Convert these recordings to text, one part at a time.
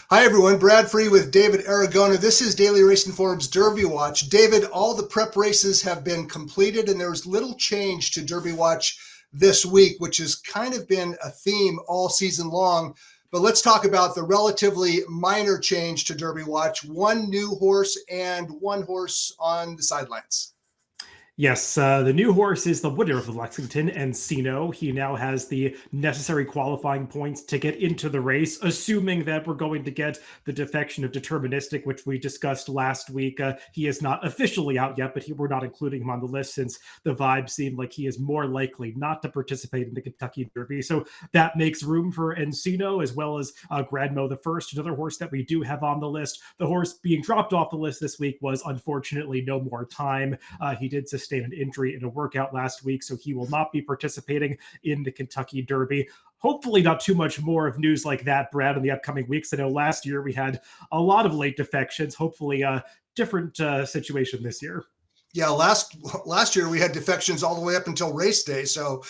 Hi, everyone. Brad Free with David Aragona. This is Daily Racing Forum's Derby Watch. David, all the prep races have been completed, and there's little change to Derby Watch this week, which has kind of been a theme all season long. But let's talk about the relatively minor change to Derby Watch. One new horse and one horse on the sidelines. Yes, the new horse is the winner of the Lexington, Encino. He now has the necessary qualifying points to get into the race, assuming that we're going to get the defection of Deterministic, which we discussed last week. He is not officially out yet, but we're not including him on the list since the vibe seemed like he is more likely not to participate in the Kentucky Derby. So that makes room for Encino, as well as Gradmo the First, another horse that we do have on the list. The horse being dropped off the list this week was unfortunately No More Time. He did sustain an injury in a workout last week, so he will not be participating in the Kentucky Derby. Hopefully not too much more of news like that, Brad, in the upcoming weeks. I know last year we had a lot of late defections. Hopefully a different situation this year. Yeah, last year we had defections all the way up until race day, so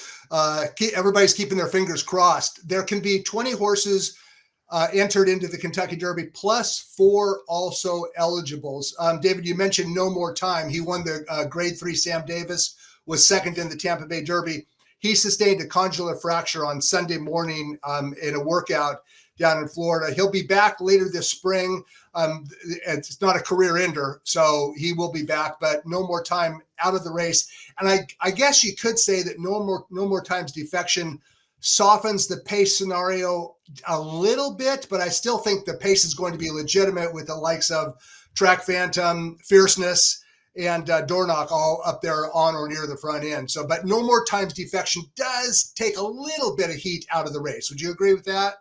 everybody's keeping their fingers crossed. There can be 20 horses entered into the Kentucky Derby, plus 4 also eligibles. David, you mentioned No More Time. He won the Grade 3 Sam Davis, was second in the Tampa Bay Derby. He sustained a condylar fracture on Sunday morning in a workout down in Florida. He'll be back later this spring. It's not a career ender, so he will be back, but No More Time out of the race. And I guess you could say that No More Time's defection softens the pace scenario a little bit, but I still think the pace is going to be legitimate with the likes of Track Phantom, Fierceness, and Dornoch all up there on or near the front end. So, but No More Time's defection does take a little bit of heat out of the race. Would you agree with that?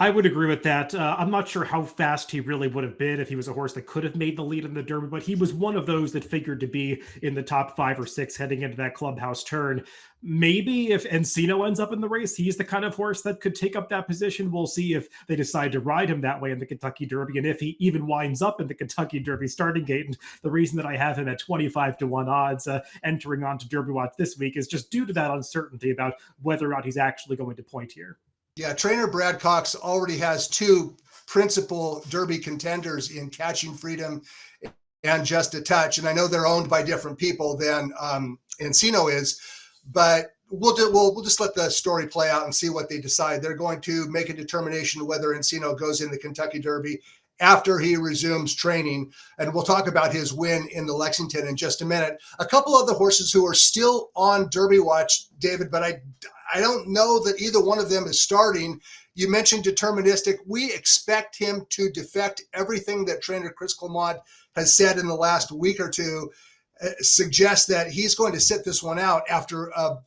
I would agree with that. I'm not sure how fast he really would have been if he was a horse that could have made the lead in the Derby, but he was one of those that figured to be in the top 5 or 6 heading into that clubhouse turn. Maybe if Encino ends up in the race, he's the kind of horse that could take up that position. We'll see if they decide to ride him that way in the Kentucky Derby, and if he even winds up in the Kentucky Derby starting gate. And the reason that I have him at 25-1 odds entering onto Derby Watch this week is just due to that uncertainty about whether or not he's actually going to point here. Yeah, trainer Brad Cox already has 2 principal Derby contenders in Catching Freedom and Just a Touch, and I know they're owned by different people than Encino is, but we'll just let the story play out and see what they decide. They're going to make a determination whether Encino goes in the Kentucky Derby after he resumes training, and we'll talk about his win in the Lexington in just a minute. A couple of the horses who are still on Derby Watch, David, but I don't know that either one of them is starting. You mentioned Deterministic. We expect him to defect. Everything that trainer Chris Clement has said in the last week or two suggests that he's going to sit this one out after a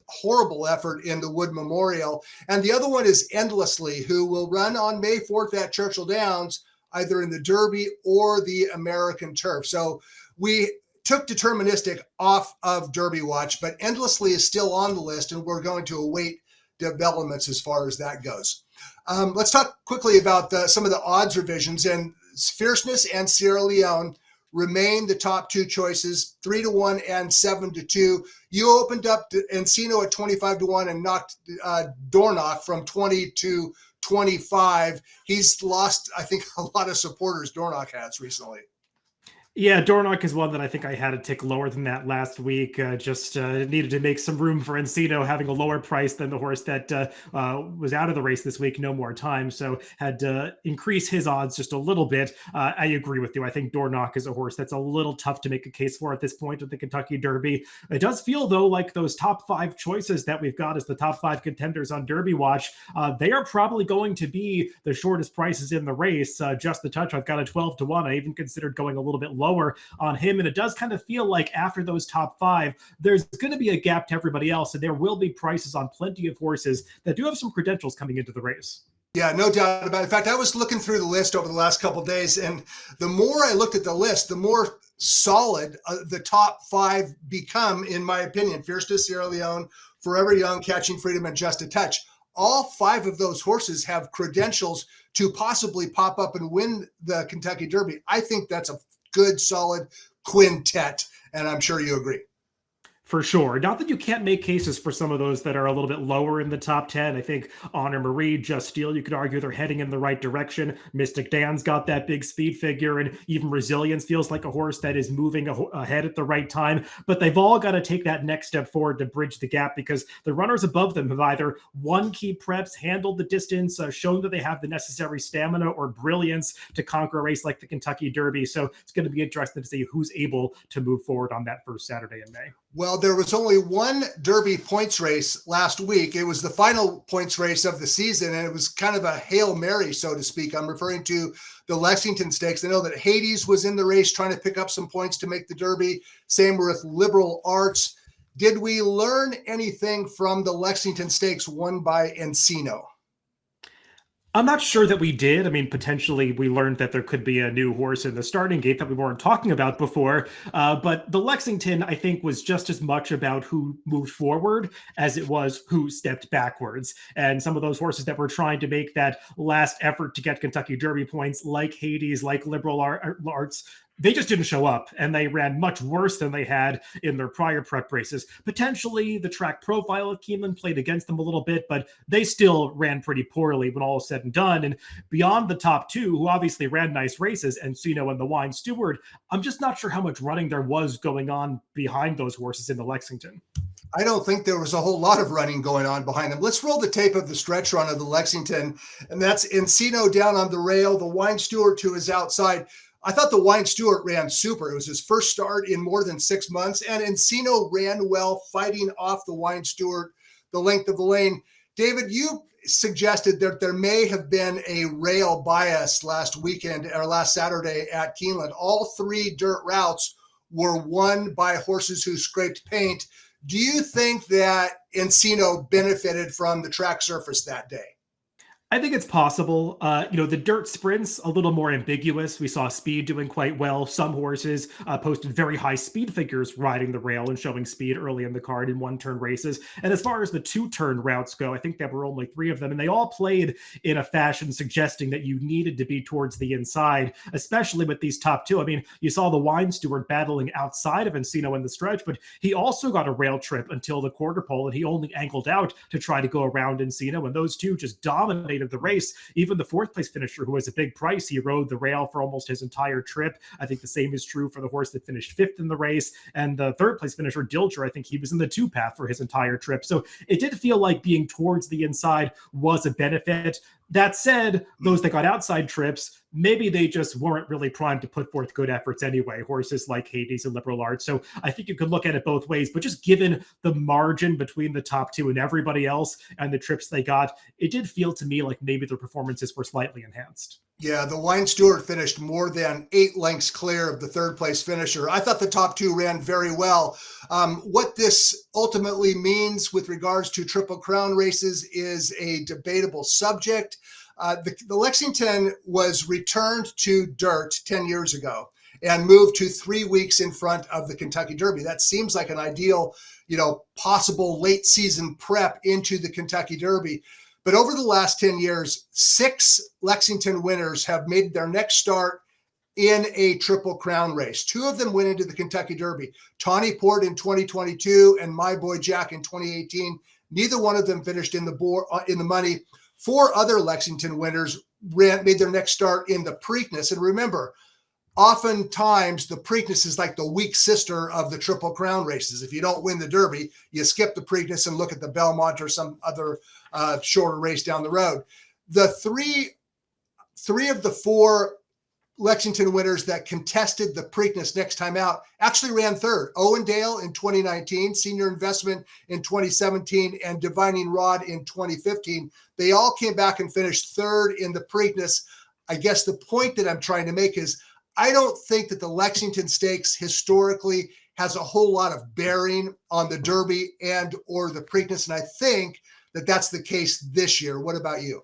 horrible effort in the Wood Memorial. And the other one is Endlessly, who will run on May 4th at Churchill Downs, either in the Derby or the American Turf. So we took Deterministic off of Derby Watch, but Endlessly is still on the list, and we're going to await developments as far as that goes. Let's talk quickly about some of the odds revisions. And Fierceness and Sierra Leone remain the top 2 choices, 3-1 and 7-2. You opened up Encino at 25-1 and knocked Dornoch from 20 to 25. He's lost, I think, a lot of supporters Dornoch has recently. Yeah, Dornoch is one that I think I had to tick lower than that last week. Just needed to make some room for Encino having a lower price than the horse that was out of the race this week, No More Time. So had to increase his odds just a little bit. I agree with you. I think Dornoch is a horse that's a little tough to make a case for at this point of the Kentucky Derby. It does feel, though, like those top 5 choices that we've got as the top 5 contenders on Derby Watch, they are probably going to be the shortest prices in the race. Just the Touch, I've got a 12-1. I even considered going a little bit lower on him, and it does kind of feel like after those top 5 there's going to be a gap to everybody else, and there will be prices on plenty of horses that do have some credentials coming into the race. Yeah, no doubt about it. In fact, I was looking through the list over the last couple of days, and the more I looked at the list, the more solid the top 5 become, in my opinion. Fierceness, Sierra Leone, Forever Young, Catching Freedom, and Just a Touch. All 5 of those horses have credentials to possibly pop up and win the Kentucky Derby. I think that's a good, solid quintet, and I'm sure you agree. For sure. Not that you can't make cases for some of those that are a little bit lower in the top 10. I think Honor Marie, Just Steel, you could argue they're heading in the right direction. Mystic Dan's got that big speed figure, and even Resilience feels like a horse that is moving ahead at the right time. But they've all got to take that next step forward to bridge the gap, because the runners above them have either won key preps, handled the distance, shown that they have the necessary stamina or brilliance to conquer a race like the Kentucky Derby. So it's going to be interesting to see who's able to move forward on that first Saturday in May. Well, there was only one Derby points race last week. It was the final points race of the season, and it was kind of a Hail Mary, so to speak. I'm referring to the Lexington Stakes. I know that Hades was in the race trying to pick up some points to make the Derby. Same with Liberal Arts. Did we learn anything from the Lexington Stakes won by Encino? I'm not sure that we did. I mean, potentially we learned that there could be a new horse in the starting gate that we weren't talking about before. But the Lexington, I think, was just as much about who moved forward as it was who stepped backwards. And some of those horses that were trying to make that last effort to get Kentucky Derby points, like Hades, like Liberal Arts, they just didn't show up, and they ran much worse than they had in their prior prep races. Potentially, the track profile of Keeneland played against them a little bit, but they still ran pretty poorly when all is said and done. And beyond the top two, who obviously ran nice races, Encino and the Wine Steward, I'm just not sure how much running there was going on behind those horses in the Lexington. I don't think there was a whole lot of running going on behind them. Let's roll the tape of the stretch run of the Lexington, and that's Encino down on the rail, the Wine Steward to his outside. I thought the Wine Steward ran super. It was his first start in more than 6 months, and Encino ran well, fighting off the Wine Steward the length of the lane. David, you suggested that there may have been a rail bias last weekend or last Saturday at Keeneland. All 3 dirt routes were won by horses who scraped paint. Do you think that Encino benefited from the track surface that day? I think it's possible. The dirt sprints, a little more ambiguous. We saw Speed doing quite well. Some horses posted very high speed figures riding the rail and showing speed early in the card in one-turn races. And as far as the two-turn routes go, I think there were only 3 of them, and they all played in a fashion suggesting that you needed to be towards the inside, especially with these top 2. I mean, you saw the Wine Steward battling outside of Encino in the stretch, but he also got a rail trip until the quarter pole, and he only angled out to try to go around Encino, and those 2 just dominated of the race. Even the 4th place finisher, who was a big price, he rode the rail for almost his entire trip. I think the same is true for the horse that finished 5th in the race. And the 3rd place finisher, Dilger, I think he was in the 2 path for his entire trip. So it did feel like being towards the inside was a benefit. That said, those that got outside trips, maybe they just weren't really primed to put forth good efforts anyway, horses like Hades and Liberal Arts. So I think you could look at it both ways, but just given the margin between the top 2 and everybody else and the trips they got, it did feel to me like maybe their performances were slightly enhanced. Yeah, the Wine Steward finished more than 8 lengths clear of the 3rd place finisher. I thought the top 2 ran very well. What this ultimately means with regards to Triple Crown races is a debatable subject. The Lexington was returned to dirt 10 years ago and moved to 3 weeks in front of the Kentucky Derby. That seems like an ideal, possible late season prep into the Kentucky Derby. But over the last 10 years, 6 Lexington winners have made their next start in a Triple Crown race. 2 of them went into the Kentucky Derby. Tawny Port in 2022 and My Boy Jack in 2018. Neither one of them finished in the money. 4 other Lexington winners made their next start in the Preakness. And remember, oftentimes the Preakness is like the weak sister of the Triple Crown races. If you don't win the Derby, you skip the Preakness and look at the Belmont or some other shorter race down the road. The three of the 4 Lexington winners that contested the Preakness next time out actually ran 3rd. Owendale in 2019, Senior Investment in 2017, and Divining Rod in 2015. They all came back and finished 3rd in the Preakness. I guess the point that I'm trying to make is I don't think that the Lexington Stakes historically has a whole lot of bearing on the Derby and or the Preakness, and I think that that's the case this year. What about you?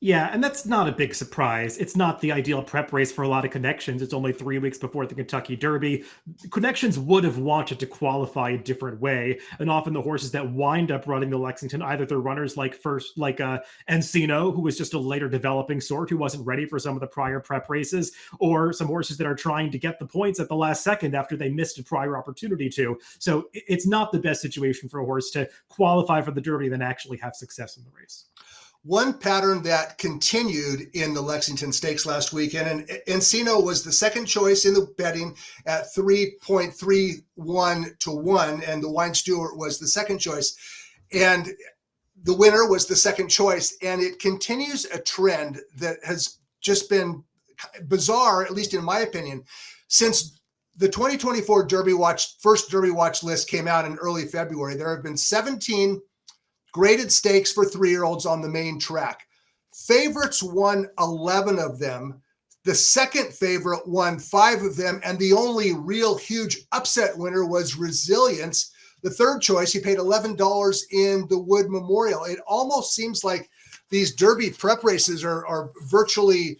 Yeah, and that's not a big surprise. It's not the ideal prep race for a lot of connections. It's only 3 weeks before the Kentucky Derby. Connections would have wanted to qualify a different way, and often the horses that wind up running the Lexington, either they're runners like Encino, who was just a later developing sort who wasn't ready for some of the prior prep races, or some horses that are trying to get the points at the last second after they missed a prior opportunity to. So it's not the best situation for a horse to qualify for the Derby and then actually have success in the race. One pattern that continued in the Lexington Stakes last weekend, and Encino was the second choice in the betting at 3.31 to 1, and the Wine Stewart was the second choice. And the winner was the second choice, and it continues a trend that has just been bizarre, at least in my opinion, since the 2024 Derby Watch, first Derby Watch list came out in early February. There have been 17 graded stakes for 3-year-olds on the main track. Favorites won 11 of them. The second favorite won 5 of them. And the only real huge upset winner was Resilience. The third choice, he paid $11 in the Wood Memorial. It almost seems like these Derby prep races are virtually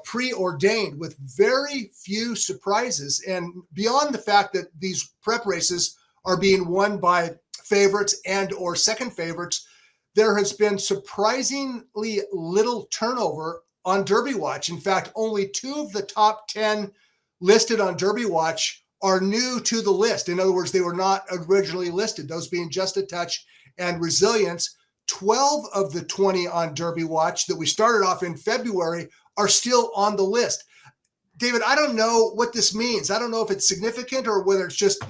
preordained with very few surprises. And beyond the fact that these prep races are being won by favorites and or second favorites, there has been surprisingly little turnover on Derby Watch. In fact, only 2 of the top 10 listed on Derby Watch are new to the list. In other words, they were not originally listed, those being Just a Touch and Resilience. 12 of the 20 on Derby Watch that we started off in February are still on the list. David, I don't know what this means. I don't know if it's significant or whether it's just,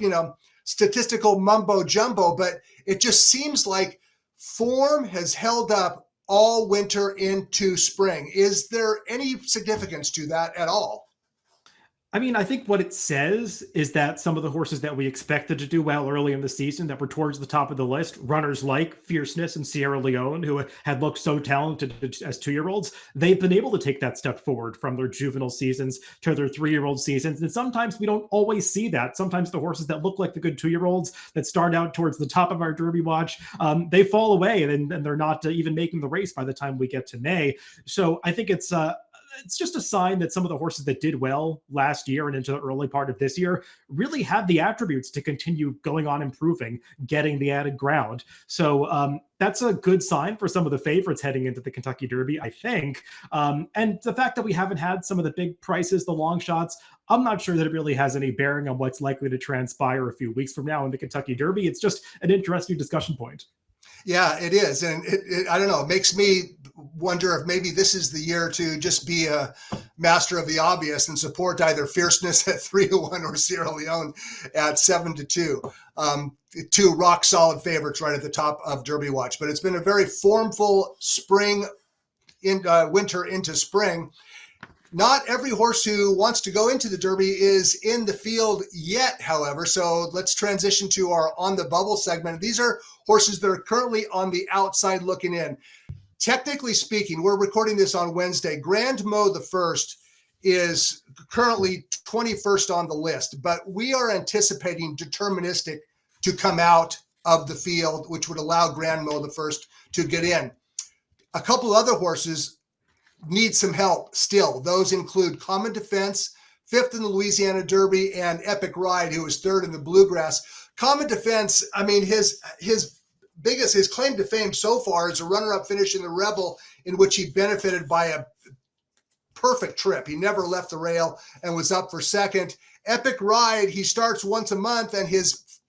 statistical mumbo jumbo, but it just seems like form has held up all winter into spring. Is there any significance to that at all? I mean, I think what it says is that some of the horses that we expected to do well early in the season that were towards the top of the list, runners like Fierceness and Sierra Leone, who had looked so talented as 2-year-olds, they've been able to take that step forward from their juvenile seasons to their 3-year-old seasons. And sometimes we don't always see that. Sometimes the horses that look like the good 2-year-olds that start out towards the top of our Derby Watch, they fall away and they're not even making the race by the time we get to May. So I think it's just a sign that some of the horses that did well last year and into the early part of this year really have the attributes to continue going on improving, getting the added ground. So that's a good sign for some of the favorites heading into the Kentucky Derby, I think. And the fact that we haven't had some of the big prices, the long shots, I'm not sure that it really has any bearing on what's likely to transpire a few weeks from now in the Kentucky Derby. It's just an interesting discussion point. Yeah, it is. And I don't know, it makes me wonder if maybe this is the year to just be a master of the obvious and support either Fierceness at 3-1 or Sierra Leone at 7-2. 2 rock solid favorites right at the top of Derby Watch. But it's been a very formful spring, winter into spring. Not every horse who wants to go into the Derby is in the field yet, however. So let's transition to our On the Bubble segment. These are horses that are currently on the outside looking in. Technically speaking, we're recording this on Wednesday. Grand Mo the First is currently 21st on the list, but we are anticipating Deterministic to come out of the field, which would allow Grand Mo the First to get in. A couple other horses need some help still. Those include Common Defense, 5th in the Louisiana Derby, and Epic Ride, who is 3rd in the Bluegrass. Common Defense, I mean, his claim to fame so far is a runner-up finish in the Rebel, in which he benefited by a perfect trip. He never left the rail and was up for second. Epic Ride, he starts once a month, and his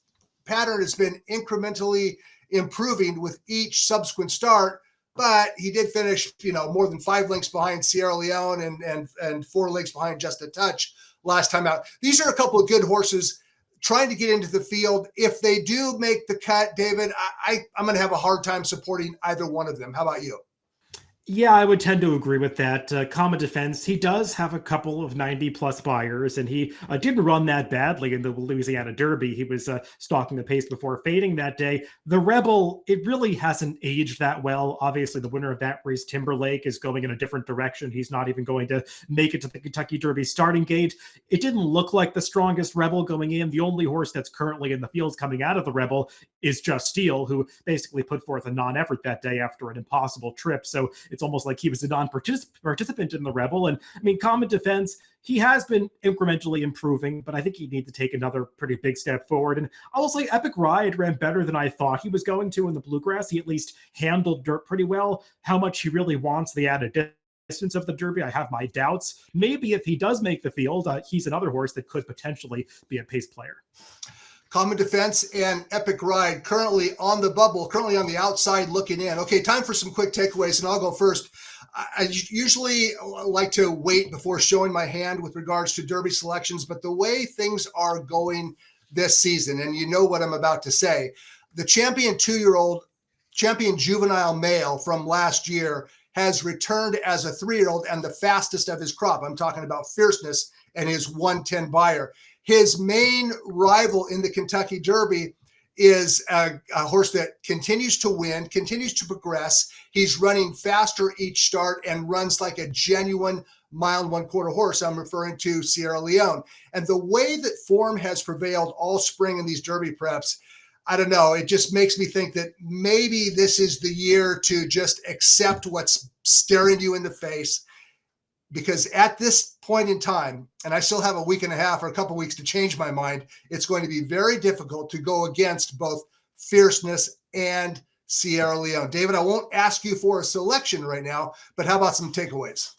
pattern has been incrementally improving with each subsequent start. But he did finish, more than 5 lengths behind Sierra Leone and 4 lengths behind Just a Touch last time out. These are a couple of good horses trying to get into the field. If they do make the cut, David, I'm going to have a hard time supporting either one of them. How about you? Yeah, I would tend to agree with that. Common Defense, he does have a couple of 90-plus buyers, and he didn't run that badly in the Louisiana Derby. He was stalking the pace before fading that day. The Rebel, it really hasn't aged that well. Obviously, the winner of that race, Timberlake, is going in a different direction. He's not even going to make it to the Kentucky Derby starting gate. It didn't look like the strongest Rebel going in. The only horse that's currently in the fields coming out of the Rebel is Just Steel, who basically put forth a non-effort that day after an impossible trip. So it's almost like he was a non-participant in the Rebel. And I mean, Common Defense, he has been incrementally improving, but I think he'd need to take another pretty big step forward. And I will say Epic Ride ran better than I thought he was going to in the Bluegrass. He at least handled dirt pretty well. How much he really wants the added distance of the Derby, I have my doubts. Maybe if he does make the field, he's another horse that could potentially be a pace player. Common Defense and Epic Ride currently on the bubble, currently on the outside looking in. Okay, time for some quick takeaways, and I'll go first. I usually like to wait before showing my hand with regards to Derby selections, but the way things are going this season, and you know what I'm about to say, the champion 2-year-old, champion juvenile male from last year has returned as a 3-year-old and the fastest of his crop. I'm talking about Fierceness and his 110 buyer. His main rival in the Kentucky Derby is a horse that continues to win, continues to progress. He's running faster each start and runs like a genuine mile and 1/4 horse. I'm referring to Sierra Leone. And the way that form has prevailed all spring in these Derby preps, I don't know. It just makes me think that maybe this is the year to just accept what's staring you in the face. Because at this point in time, and I still have a week and a half or a couple weeks to change my mind, it's going to be very difficult to go against both Fierceness and Sierra Leone. David, I won't ask you for a selection right now, but how about some takeaways?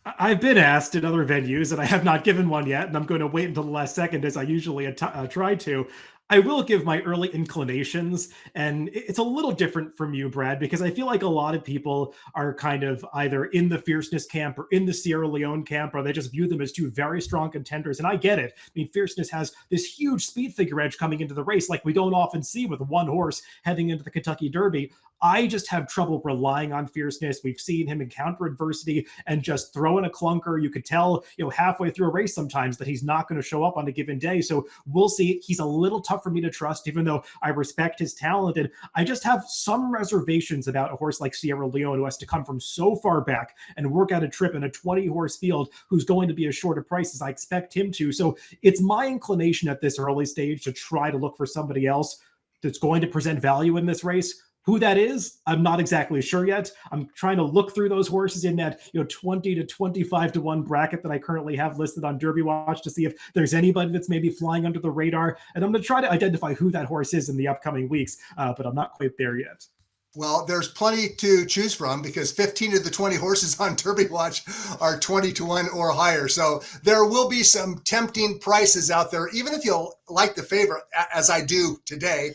I've been asked in other venues, and I have not given one yet, and I'm going to wait until the last second, as I usually try to. I will give my early inclinations, and it's a little different from you, Brad, because I feel like a lot of people are kind of either in the Fierceness camp or in the Sierra Leone camp, or they just view them as two very strong contenders. And I get it. I mean, Fierceness has this huge speed figure edge coming into the race, like we don't often see with one horse heading into the Kentucky Derby. I just have trouble relying on Fierceness. We've seen him encounter adversity and just throw in a clunker. You could tell, halfway through a race sometimes that he's not going to show up on a given day. So we'll see. He's a little tough for me to trust, even though I respect his talent. And I just have some reservations about a horse like Sierra Leone, who has to come from so far back and work out a trip in a 20-horse field, who's going to be as short a price as I expect him to. So it's my inclination at this early stage to try to look for somebody else that's going to present value in this race. Who that is, I'm not exactly sure yet. I'm trying to look through those horses in that 20 to 25 to 1 bracket that I currently have listed on Derby Watch to see if there's anybody that's maybe flying under the radar. And I'm going to try to identify who that horse is in the upcoming weeks, but I'm not quite there yet. Well, there's plenty to choose from because 15 of the 20 horses on Derby Watch are 20 to 1 or higher. So there will be some tempting prices out there, even if you'll like the favorite, as I do today.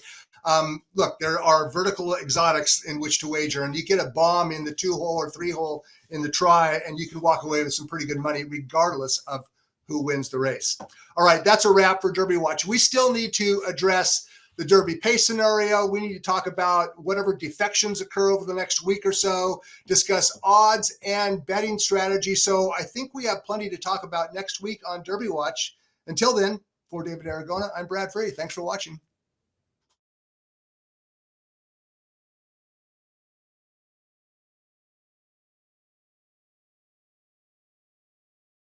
Look, there are vertical exotics in which to wager, and you get a bomb in the 2-hole or 3-hole in the try, and you can walk away with some pretty good money regardless of who wins the race. All right, that's a wrap for Derby Watch. We still need to address the Derby pace scenario. We need to talk about whatever defections occur over the next week or so, discuss odds and betting strategy. So I think we have plenty to talk about next week on Derby Watch. Until then, for David Aragona, I'm Brad Free. Thanks for watching.